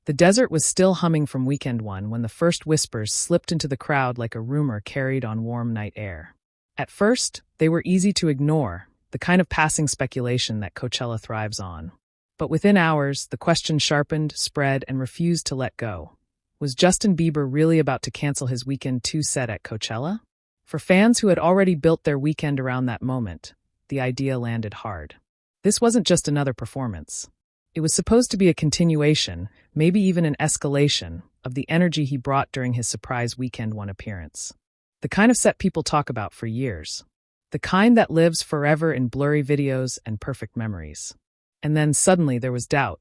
The desert was still humming from Weekend One when the first whispers slipped into the crowd like a rumor carried on warm night air. At first, they were easy to ignore, the kind of passing speculation that Coachella thrives on. But within hours, the question sharpened, spread, and refused to let go. Was Justin Bieber really about to cancel his Weekend 2 set at Coachella? For fans who had already built their weekend around that moment, the idea landed hard. This wasn't just another performance. It was supposed to be a continuation, maybe even an escalation, of the energy he brought during his surprise Weekend One appearance. The kind of set people talk about for years. The kind that lives forever in blurry videos and perfect memories. And then suddenly there was doubt.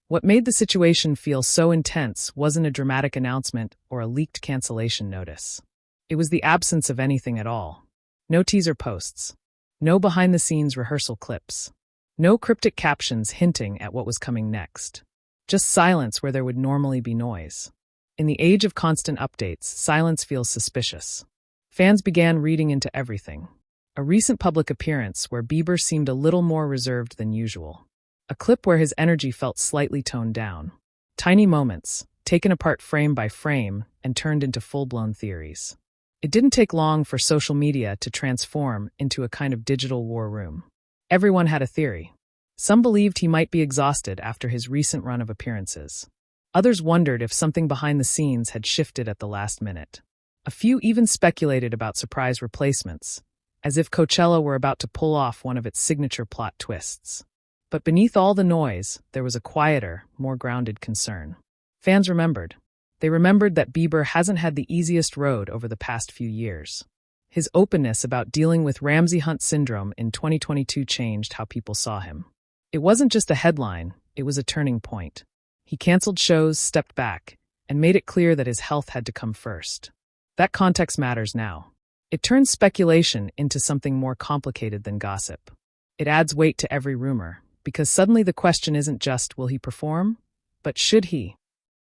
What made the situation feel so intense wasn't a dramatic announcement or a leaked cancellation notice. It was the absence of anything at all. No teaser posts. No behind-the-scenes rehearsal clips. No cryptic captions hinting at what was coming next. Just silence where there would normally be noise. In the age of constant updates, silence feels suspicious. Fans began reading into everything. A recent public appearance where Bieber seemed a little more reserved than usual. A clip where his energy felt slightly toned down. Tiny moments, taken apart frame by frame and turned into full-blown theories. It didn't take long for social media to transform into a kind of digital war room. Everyone had a theory. Some believed he might be exhausted after his recent run of appearances. Others wondered if something behind the scenes had shifted at the last minute. A few even speculated about surprise replacements, as if Coachella were about to pull off one of its signature plot twists. But beneath all the noise, there was a quieter, more grounded concern. Fans remembered. They remembered that Bieber hasn't had the easiest road over the past few years. His openness about dealing with Ramsay Hunt syndrome in 2022 changed how people saw him. It wasn't just a headline, it was a turning point. He canceled shows, stepped back, and made it clear that his health had to come first. That context matters now. It turns speculation into something more complicated than gossip. It adds weight to every rumor, because suddenly the question isn't just, will he perform? But should he?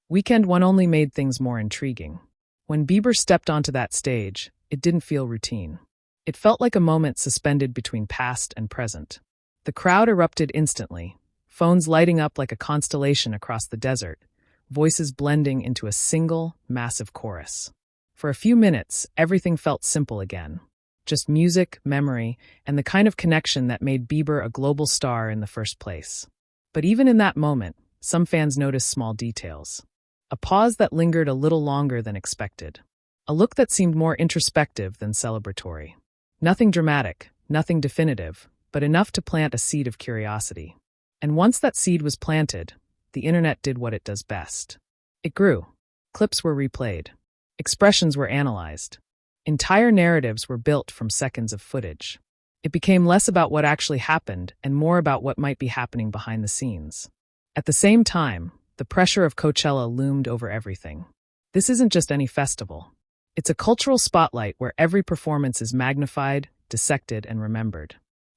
Weekend One only made things more intriguing. When Bieber stepped onto that stage, it didn't feel routine. It felt like a moment suspended between past and present. The crowd erupted instantly, phones lighting up like a constellation across the desert, voices blending into a single, massive chorus. For a few minutes, everything felt simple again. Just music, memory, and the kind of connection that made Bieber a global star in the first place. But even in that moment, some fans noticed small details. A pause that lingered a little longer than expected. A look that seemed more introspective than celebratory. Nothing dramatic, nothing definitive, but enough to plant a seed of curiosity. And once that seed was planted, the internet did what it does best. It grew. Clips were replayed. Expressions were analyzed. Entire narratives were built from seconds of footage. It became less about what actually happened and more about what might be happening behind the scenes. At the same time, the pressure of Coachella loomed over everything. This isn't just any festival. It's a cultural spotlight where every performance is magnified, dissected, and remembered.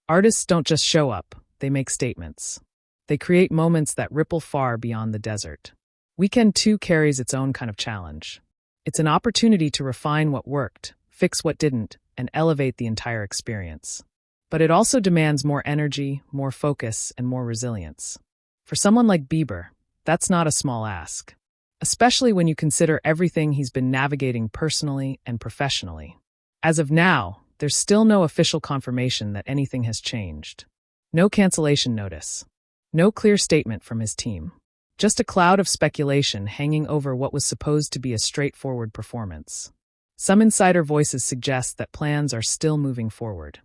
Artists don't just show up, they make statements. They create moments that ripple far beyond the desert. Weekend 2 carries its own kind of challenge. It's an opportunity to refine what worked, fix what didn't, and elevate the entire experience. But it also demands more energy, more focus, and more resilience. For someone like Bieber, that's not a small ask. Especially when you consider everything he's been navigating personally and professionally. As of now, there's still no official confirmation that anything has changed. No cancellation notice. No clear statement from his team. Just a cloud of speculation hanging over what was supposed to be a straightforward performance. Some insider voices suggest that plans are still moving forward.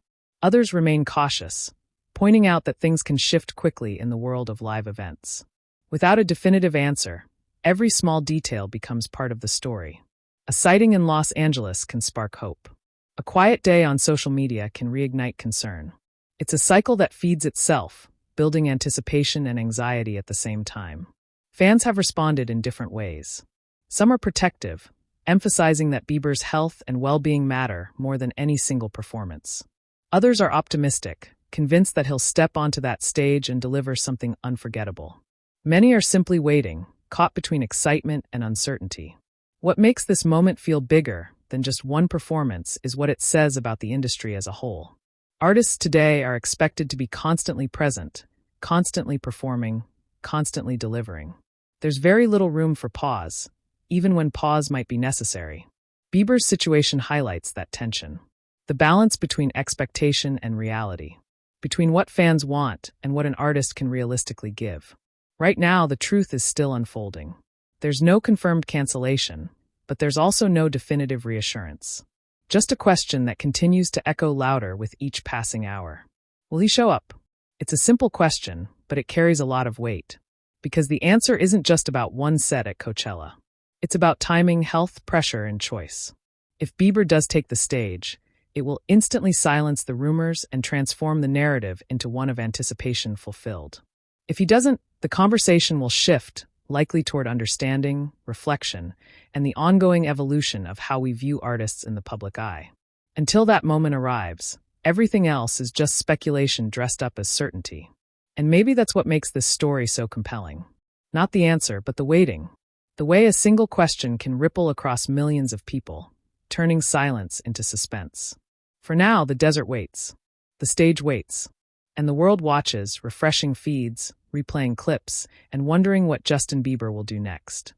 Others remain cautious, pointing out that things can shift quickly in the world of live events. Without a definitive answer, every small detail becomes part of the story. A sighting in Los Angeles can spark hope. A quiet day on social media can reignite concern. It's a cycle that feeds itself, building anticipation and anxiety at the same time. Fans have responded in different ways. Some are protective, emphasizing that Bieber's health and well-being matter more than any single performance. Others are optimistic, convinced that he'll step onto that stage and deliver something unforgettable. Many are simply waiting, caught between excitement and uncertainty. What makes this moment feel bigger than just one performance is what it says about the industry as a whole. Artists today are expected to be constantly present, constantly performing, constantly delivering. There's very little room for pause, even when pause might be necessary. Bieber's situation highlights that tension. The balance between expectation and reality. Between what fans want and what an artist can realistically give. Right now, the truth is still unfolding. There's no confirmed cancellation, but there's also no definitive reassurance. Just a question that continues to echo louder with each passing hour. Will he show up? It's a simple question, but it carries a lot of weight. Because the answer isn't just about one set at Coachella. It's about timing, health, pressure, and choice. If Bieber does take the stage, it will instantly silence the rumors and transform the narrative into one of anticipation fulfilled. If he doesn't, the conversation will shift, likely toward understanding, reflection, and the ongoing evolution of how we view artists in the public eye. Until that moment arrives, everything else is just speculation dressed up as certainty. And maybe that's what makes this story so compelling. Not the answer, but the waiting. The way a single question can ripple across millions of people, turning silence into suspense. For now, the desert waits. The stage waits. And the world watches, refreshing feeds, replaying clips, and wondering what Justin Bieber will do next.